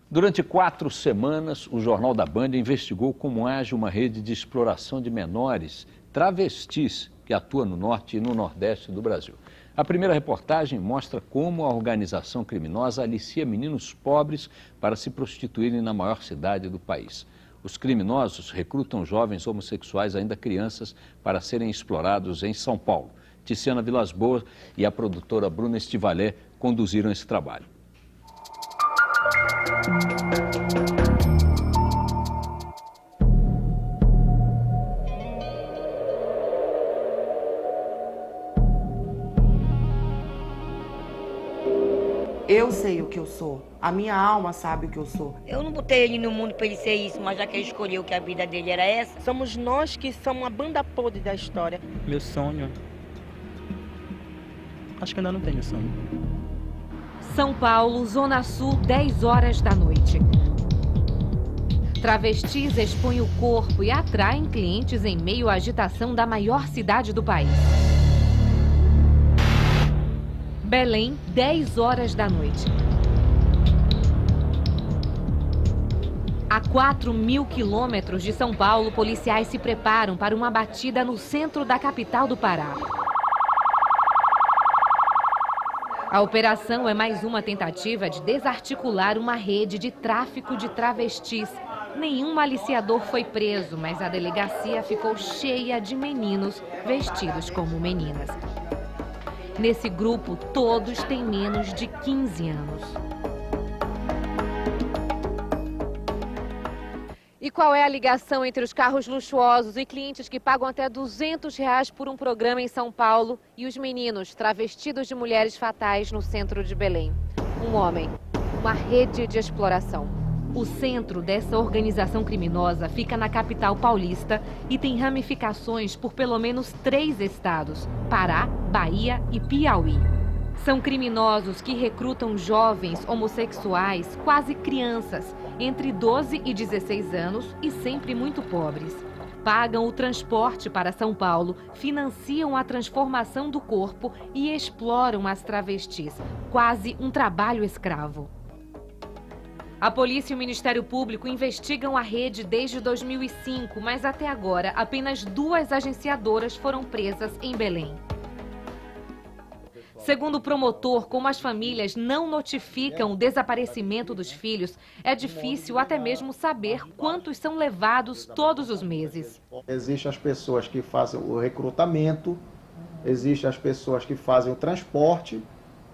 Durante 4 semanas, o Jornal da Band investigou como age uma rede de exploração de menores travestis que atua no norte e no nordeste do Brasil. A primeira reportagem mostra como a organização criminosa alicia meninos pobres para se prostituírem na maior cidade do país. Os criminosos recrutam jovens homossexuais, ainda crianças, para serem explorados em São Paulo. Tiziana Vilas Boas e a produtora Bruna Estivalé conduziram esse trabalho. Eu sei o que eu sou, a minha alma sabe o que eu sou. Eu não botei ele no mundo para ele ser isso, mas já que ele escolheu que a vida dele era essa. Somos nós que somos a banda podre da história. Meu sonho... Acho que ainda não tenho sonho. São Paulo, Zona Sul, 10 horas da noite. Travestis expõem o corpo e atraem clientes em meio à agitação da maior cidade do país. Belém, 10 horas da noite. A 4.000 quilômetros de São Paulo, policiais se preparam para uma batida no centro da capital do Pará. A operação é mais uma tentativa de desarticular uma rede de tráfico de travestis. Nenhum aliciador foi preso, mas a delegacia ficou cheia de meninos vestidos como meninas. Nesse grupo, todos têm menos de 15 anos. E qual é a ligação entre os carros luxuosos e clientes que pagam até R$200 por um programa em São Paulo e os meninos travestidos de mulheres fatais no centro de Belém? Um homem, uma rede de exploração. O centro dessa organização criminosa fica na capital paulista e tem ramificações por pelo menos 3 estados: Pará, Bahia e Piauí. São criminosos que recrutam jovens homossexuais, quase crianças, entre 12 e 16 anos e sempre muito pobres. Pagam o transporte para São Paulo, financiam a transformação do corpo e exploram as travestis, quase um trabalho escravo. A polícia e o Ministério Público investigam a rede desde 2005, mas até agora apenas 2 agenciadoras foram presas em Belém. Segundo o promotor, como as famílias não notificam o desaparecimento dos filhos, é difícil até mesmo saber quantos são levados todos os meses. Existem as pessoas que fazem o recrutamento, existem as pessoas que fazem o transporte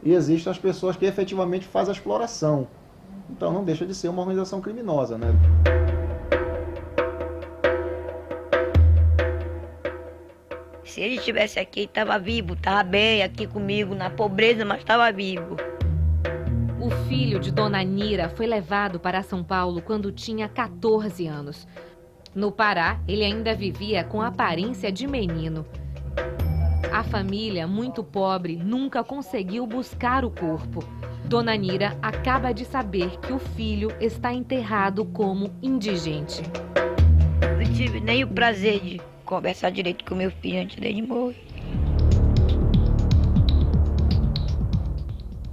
e existem as pessoas que efetivamente fazem a exploração. Então não deixa de ser uma organização criminosa, né? Se ele estivesse aqui, estava vivo, estava bem aqui comigo, na pobreza, mas estava vivo. O filho de Dona Nira foi levado para São Paulo quando tinha 14 anos. No Pará, ele ainda vivia com a aparência de menino. A família, muito pobre, nunca conseguiu buscar o corpo. Dona Nira acaba de saber que o filho está enterrado como indigente. Não tive nem o prazer de conversar direito com meu filho antes dele morrer.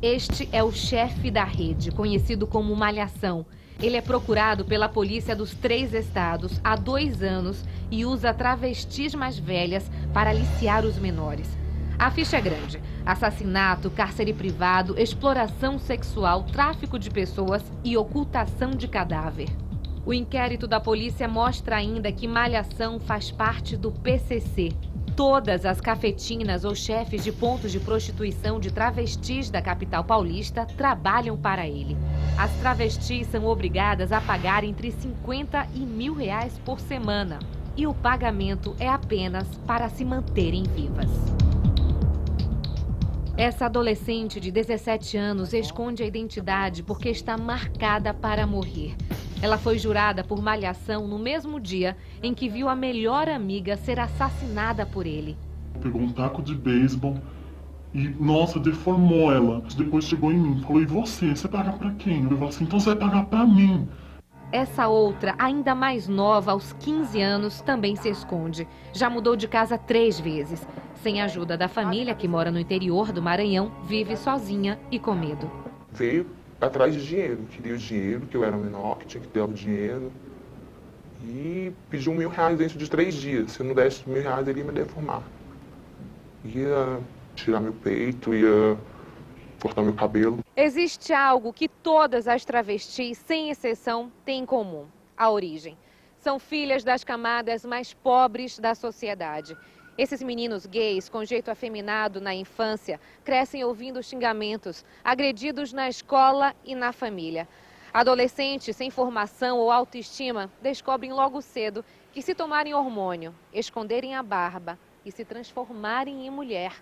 Este é o chefe da rede, conhecido como Malhação. Ele é procurado pela polícia dos 3 estados há 2 anos e usa travestis mais velhas para aliciar os menores. A ficha é grande: assassinato, cárcere privado, exploração sexual, tráfico de pessoas e ocultação de cadáver. O inquérito da polícia mostra ainda que Malhação faz parte do PCC. Todas as cafetinas ou chefes de pontos de prostituição de travestis da capital paulista trabalham para ele. As travestis são obrigadas a pagar entre 50 e R$1.000 por semana. E o pagamento é apenas para se manterem vivas. Essa adolescente de 17 anos esconde a identidade porque está marcada para morrer. Ela foi jurada por Malhação no mesmo dia em que viu a melhor amiga ser assassinada por ele. Pegou um taco de beisebol e, nossa, deformou ela. Depois chegou em mim e falou: e você? Você paga pra quem? Eu falei assim: então você vai pagar pra mim. Essa outra, ainda mais nova, aos 15 anos, também se esconde. Já mudou de casa 3 vezes. Sem a ajuda da família, que mora no interior do Maranhão, vive sozinha e com medo. Veio atrás de dinheiro. Queria o dinheiro, que eu era menor, que tinha que ter o dinheiro. E pediu R$1.000 dentro de 3 dias. Se eu não desse R$1.000, ele ia me deformar. Ia tirar meu peito, ia cortar meu cabelo. Existe algo que todas as travestis, sem exceção, têm em comum: a origem. São filhas das camadas mais pobres da sociedade. Esses meninos gays, com jeito afeminado na infância, crescem ouvindo xingamentos, agredidos na escola e na família. Adolescentes sem formação ou autoestima descobrem logo cedo que, se tomarem hormônio, esconderem a barba e se transformarem em mulher,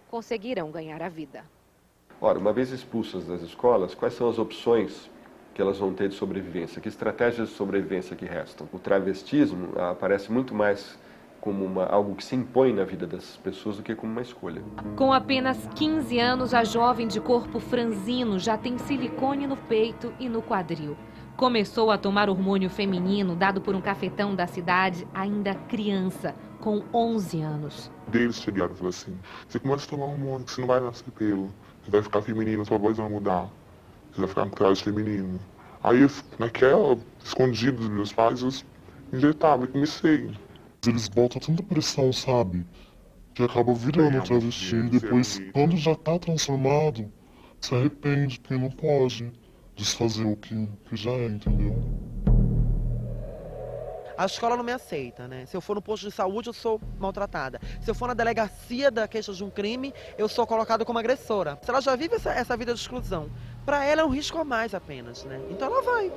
conseguirão ganhar a vida. Ora, uma vez expulsas das escolas, quais são as opções que elas vão ter de sobrevivência? Que estratégias de sobrevivência que restam? O travestismo aparece muito mais como algo que se impõe na vida das pessoas do que como uma escolha. Com apenas 15 anos, a jovem de corpo franzino já tem silicone no peito e no quadril. Começou a tomar hormônio feminino dado por um cafetão da cidade ainda criança, com 11 anos. Eles chegaram e falaram assim: você começa a tomar hormônio, que você não vai nascer pelo. Você vai ficar feminino, sua voz vai mudar. Você vai ficar no traje feminino. Aí, naquela, escondido dos meus pais, eu injetava e comecei. Eles botam tanta pressão, sabe? Que acaba virando travesti e depois, quando já tá transformado, se arrepende, porque não pode desfazer o que já é, entendeu? A escola não me aceita, né? Se eu for no posto de saúde, eu sou maltratada. Se eu for na delegacia da queixa de um crime, eu sou colocada como agressora. Se ela já vive essa vida de exclusão, para ela é um risco a mais apenas, né? Então ela vai.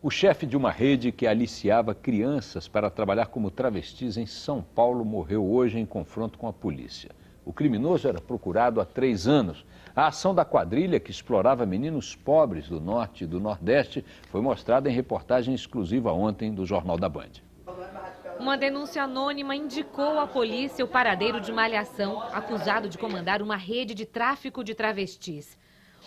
O chefe de uma rede que aliciava crianças para trabalhar como travestis em São Paulo morreu hoje em confronto com a polícia. O criminoso era procurado há 3 anos. A ação da quadrilha, que explorava meninos pobres do Norte e do Nordeste, foi mostrada em reportagem exclusiva ontem do Jornal da Band. Uma denúncia anônima indicou à polícia o paradeiro de Malhação, acusado de comandar uma rede de tráfico de travestis.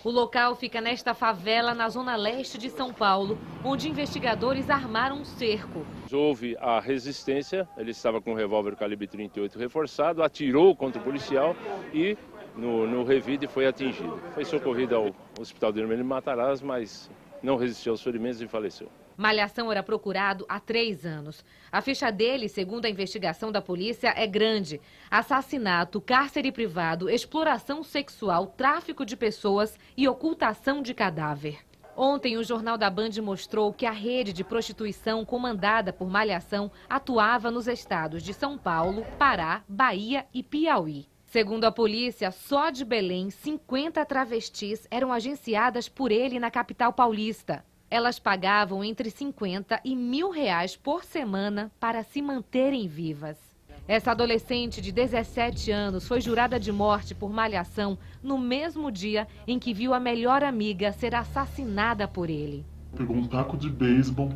O local fica nesta favela, na zona leste de São Paulo, onde investigadores armaram um cerco. Houve a resistência, ele estava com um revólver calibre 38 reforçado, atirou contra o policial e no revide foi atingido. Foi socorrido ao Hospital do Hermínio Matarazzo, mas não resistiu aos ferimentos e faleceu. Malhação era procurado há 3 anos. A ficha dele, segundo a investigação da polícia, é grande: assassinato, cárcere privado, exploração sexual, tráfico de pessoas e ocultação de cadáver. Ontem, o Jornal da Band mostrou que a rede de prostituição comandada por Malhação atuava nos estados de São Paulo, Pará, Bahia e Piauí. Segundo a polícia, só de Belém, 50 travestis eram agenciadas por ele na capital paulista. Elas pagavam entre 50 e R$1.000 por semana para se manterem vivas. Essa adolescente de 17 anos foi jurada de morte por Malhação no mesmo dia em que viu a melhor amiga ser assassinada por ele. Pegou um taco de beisebol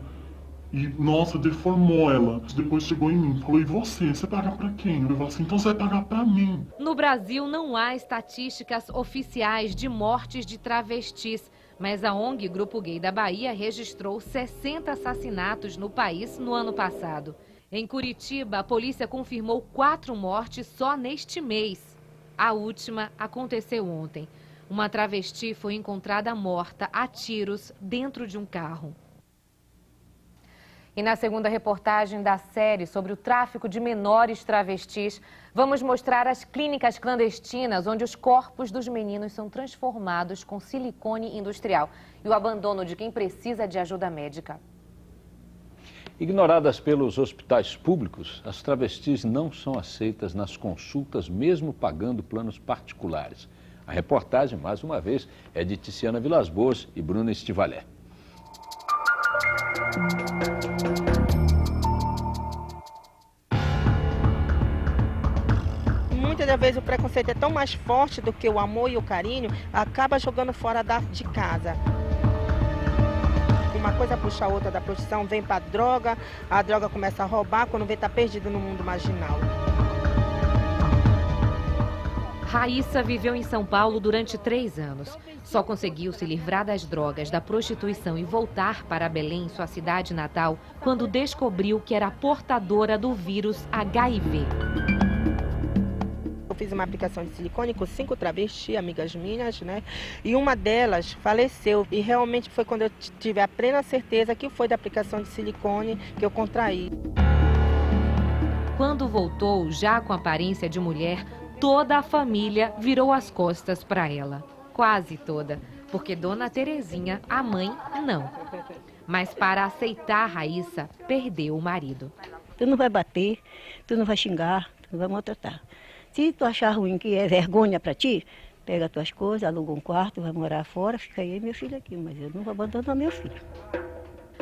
e, nossa, deformou ela. Depois chegou em mim e falou: e você? Você paga pra quem? Eu falei assim: então você vai pagar pra mim. No Brasil não há estatísticas oficiais de mortes de travestis, mas a ONG Grupo Gay da Bahia registrou 60 assassinatos no país no ano passado. Em Curitiba, a polícia confirmou 4 mortes só neste mês. A última aconteceu ontem. Uma travesti foi encontrada morta a tiros dentro de um carro. E na segunda reportagem da série sobre o tráfico de menores travestis, vamos mostrar as clínicas clandestinas onde os corpos dos meninos são transformados com silicone industrial e o abandono de quem precisa de ajuda médica. Ignoradas pelos hospitais públicos, as travestis não são aceitas nas consultas, mesmo pagando planos particulares. A reportagem, mais uma vez, é de Tiziana Vilas Boas e Bruna Estivalé. Muitas das vezes o preconceito é tão mais forte do que o amor e o carinho, acaba jogando fora de casa. Uma coisa puxa a outra da prostituição, vem pra droga, a droga começa a roubar, quando vê tá perdido no mundo marginal. Raíssa viveu em São Paulo durante 3 anos. Só conseguiu se livrar das drogas, da prostituição e voltar para Belém, sua cidade natal, quando descobriu que era portadora do vírus HIV. Eu fiz uma aplicação de silicone com 5 travestis, amigas minhas, né? E uma delas faleceu. E realmente foi quando eu tive a plena certeza que foi da aplicação de silicone que eu contraí. Quando voltou, já com aparência de mulher, toda a família virou as costas para ela. Quase toda, porque Dona Terezinha, a mãe, não. Mas para aceitar Raíssa, perdeu o marido. Tu não vai bater, tu não vai xingar, tu não vai maltratar. Se tu achar ruim, que é vergonha para ti, pega as tuas coisas, aluga um quarto, vai morar fora, fica aí meu filho aqui, mas eu não vou abandonar meu filho.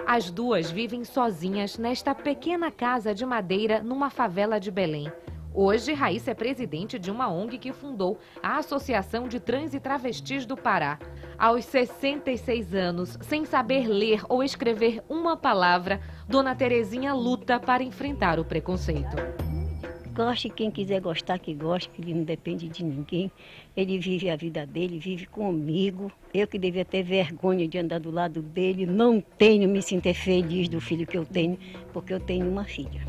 As duas vivem sozinhas nesta pequena casa de madeira numa favela de Belém. Hoje, Raíssa é presidente de uma ONG que fundou a Associação de Trans e Travestis do Pará. Aos 66 anos, sem saber ler ou escrever uma palavra, Dona Terezinha luta para enfrentar o preconceito. Goste, quem quiser gostar, que goste, que ele não depende de ninguém. Ele vive a vida dele, vive comigo. Eu que devia ter vergonha de andar do lado dele, não tenho me sentir feliz do filho que eu tenho, porque eu tenho uma filha.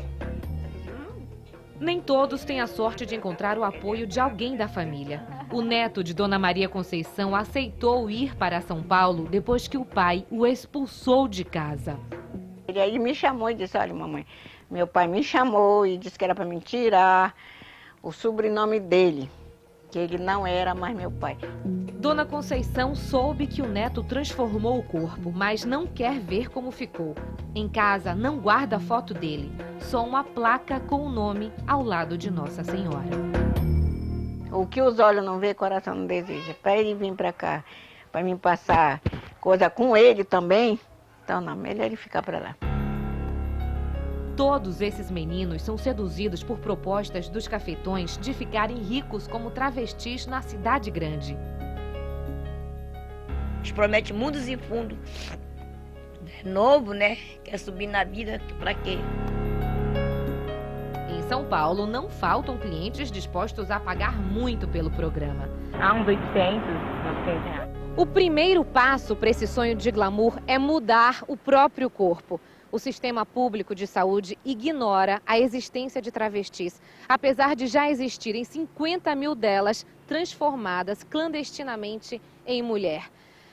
Nem todos têm a sorte de encontrar o apoio de alguém da família. O neto de Dona Maria Conceição aceitou ir para São Paulo depois que o pai o expulsou de casa. Ele aí me chamou e disse, olha mamãe, meu pai me chamou e disse que era para me tirar o sobrenome dele, que ele não era mais meu pai. Dona Conceição soube que o neto transformou o corpo, mas não quer ver como ficou. Em casa não guarda foto dele, só uma placa com o nome ao lado de Nossa Senhora. O que os olhos não vê, o coração não deseja. Para ele vir para cá, para mim passar coisa com ele também, então não, melhor ele ficar para lá. Todos esses meninos são seduzidos por propostas dos cafetões de ficarem ricos como travestis na cidade grande. Eles prometem mundos e fundos. Novo, né? Quer subir na vida, pra quê? Em São Paulo, não faltam clientes dispostos a pagar muito pelo programa. Há uns 800 reais. O primeiro passo para esse sonho de glamour é mudar o próprio corpo. O sistema público de saúde ignora a existência de travestis, apesar de já existirem 50 mil delas transformadas clandestinamente em mulher.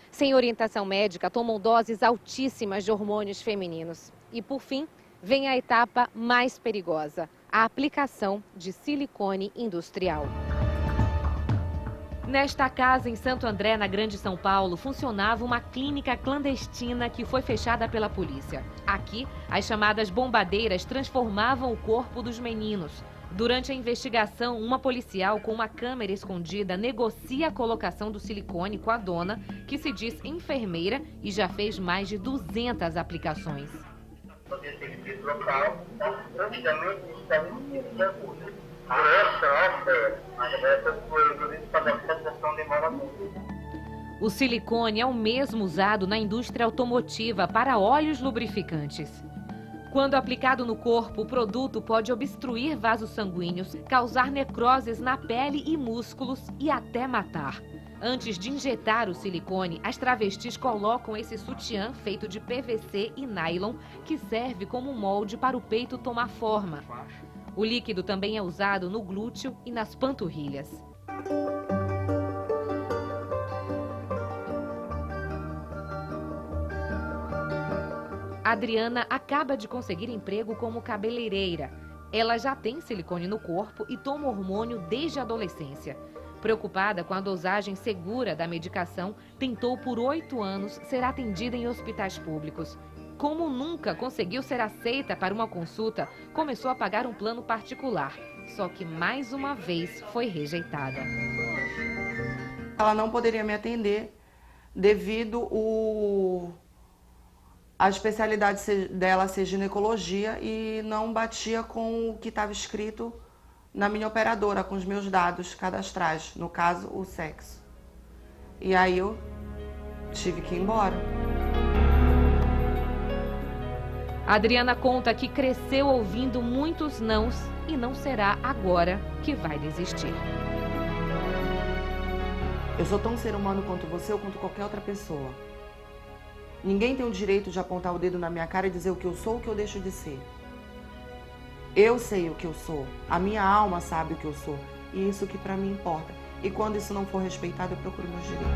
Sem orientação médica, tomam doses altíssimas de hormônios femininos. E, por fim, vem a etapa mais perigosa, a aplicação de silicone industrial. Nesta casa, em Santo André, na Grande São Paulo, funcionava uma clínica clandestina que foi fechada pela polícia. Aqui, as chamadas bombadeiras transformavam o corpo dos meninos. Durante a investigação, uma policial com uma câmera escondida negocia a colocação do silicone com a dona, que se diz enfermeira e já fez mais de 200 aplicações. O silicone é o mesmo usado na indústria automotiva para óleos lubrificantes. Quando aplicado no corpo, o produto pode obstruir vasos sanguíneos, causar necroses na pele e músculos e até matar. Antes de injetar o silicone, as travestis colocam esse sutiã feito de PVC e nylon, que serve como molde para o peito tomar forma. O líquido também é usado no glúteo e nas panturrilhas. A Adriana acaba de conseguir emprego como cabeleireira. Ela já tem silicone no corpo e toma hormônio desde a adolescência. Preocupada com a dosagem segura da medicação, tentou por 8 anos ser atendida em hospitais públicos. Como nunca conseguiu ser aceita para uma consulta, começou a pagar um plano particular. Só que mais uma vez foi rejeitada. Ela não poderia me atender devido a especialidade dela ser ginecologia e não batia com o que estava escrito na minha operadora, com os meus dados cadastrais, no caso, o sexo. E aí eu tive que ir embora. A Adriana conta que cresceu ouvindo muitos nãos e não será agora que vai desistir. Eu sou tão ser humano quanto você ou quanto qualquer outra pessoa. Ninguém tem o direito de apontar o dedo na minha cara e dizer o que eu sou ou o que eu deixo de ser. Eu sei o que eu sou, a minha alma sabe o que eu sou, e isso que pra mim importa. E quando isso não for respeitado, eu procuro meus direitos.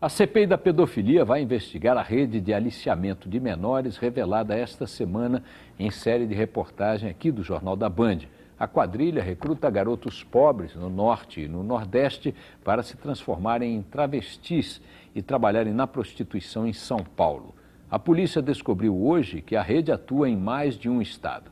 A CPI da pedofilia vai investigar a rede de aliciamento de menores revelada esta semana em série de reportagem aqui do Jornal da Band. A quadrilha recruta garotos pobres no Norte e no Nordeste para se transformarem em travestis e trabalharem na prostituição em São Paulo. A polícia descobriu hoje que a rede atua em mais de um estado.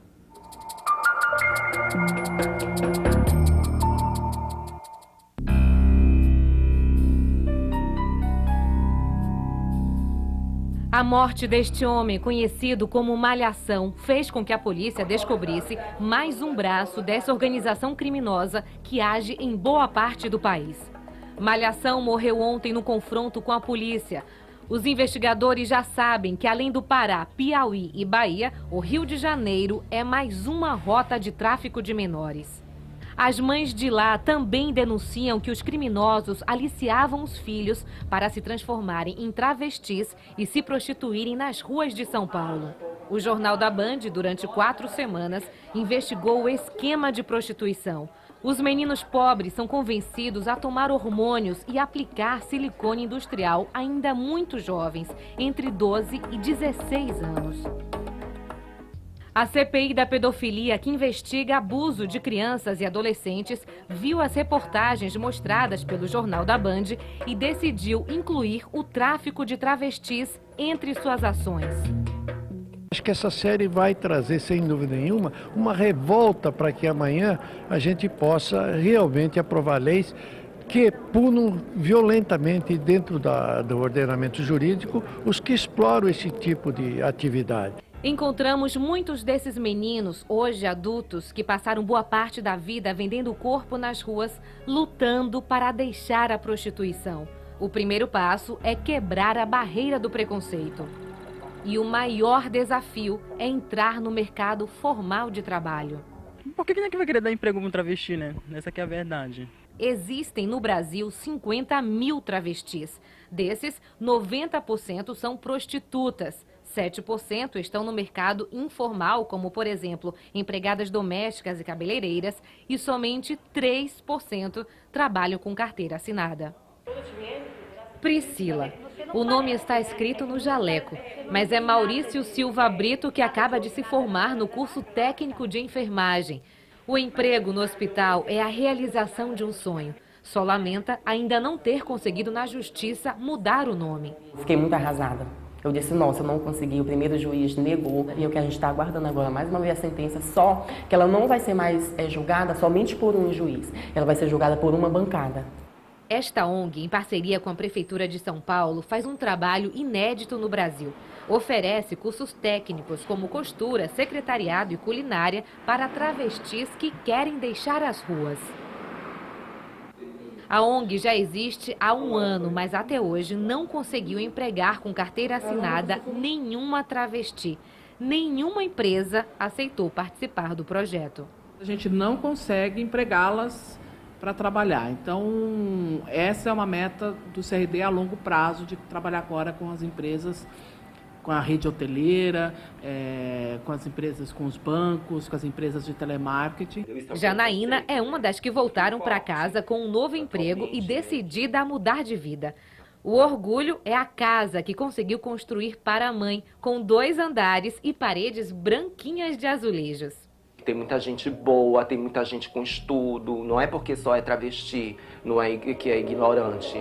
A morte deste homem, conhecido como Malhação, fez com que a polícia descobrisse mais um braço dessa organização criminosa que age em boa parte do país. Malhação morreu ontem no confronto com a polícia. Os investigadores já sabem que, além do Pará, Piauí e Bahia, o Rio de Janeiro é mais uma rota de tráfico de menores. As mães de lá também denunciam que os criminosos aliciavam os filhos para se transformarem em travestis e se prostituírem nas ruas de São Paulo. O Jornal da Band, durante 4 semanas, investigou o esquema de prostituição. Os meninos pobres são convencidos a tomar hormônios e aplicar silicone industrial ainda muito jovens, entre 12 e 16 anos. A CPI da pedofilia, que investiga abuso de crianças e adolescentes, viu as reportagens mostradas pelo Jornal da Band e decidiu incluir o tráfico de travestis entre suas ações. Acho que essa série vai trazer, sem dúvida nenhuma, uma revolta para que amanhã a gente possa realmente aprovar leis que punam violentamente dentro do ordenamento jurídico os que exploram esse tipo de atividade. Encontramos muitos desses meninos, hoje adultos, que passaram boa parte da vida vendendo o corpo nas ruas, lutando para deixar a prostituição. O primeiro passo é quebrar a barreira do preconceito. E o maior desafio é entrar no mercado formal de trabalho. Por que ninguém vai querer dar emprego para um travesti, né? Essa aqui é a verdade. Existem no Brasil 50 mil travestis. Desses, 90% são prostitutas. 7% estão no mercado informal, como, por exemplo, empregadas domésticas e cabeleireiras, e somente 3% trabalham com carteira assinada. Priscila. O nome está escrito no jaleco, mas é Maurício Silva Brito que acaba de se formar no curso técnico de enfermagem. O emprego no hospital é a realização de um sonho. Só lamenta ainda não ter conseguido na justiça mudar o nome. Fiquei muito arrasada. Eu disse, nossa, eu não consegui, o primeiro juiz negou, e o que a gente está aguardando agora, mais uma vez a sentença, só que ela não vai ser mais julgada somente por um juiz, ela vai ser julgada por uma bancada. Esta ONG, em parceria com a Prefeitura de São Paulo, faz um trabalho inédito no Brasil. Oferece cursos técnicos como costura, secretariado e culinária para travestis que querem deixar as ruas. A ONG já existe há 1 ano, mas até hoje não conseguiu empregar com carteira assinada nenhuma travesti. Nenhuma empresa aceitou participar do projeto. A gente não consegue empregá-las para trabalhar. Então, essa é uma meta do CRD a longo prazo, de trabalhar agora com as empresas, com a rede hoteleira, com as empresas, com os bancos, com as empresas de telemarketing. Janaína é uma das que voltaram para casa com um novo emprego e decidida a mudar de vida. O orgulho é a casa que conseguiu construir para a mãe, com 2 andares e paredes branquinhas de azulejos. Tem muita gente boa, tem muita gente com estudo, não é porque só é travesti, não é que é ignorante.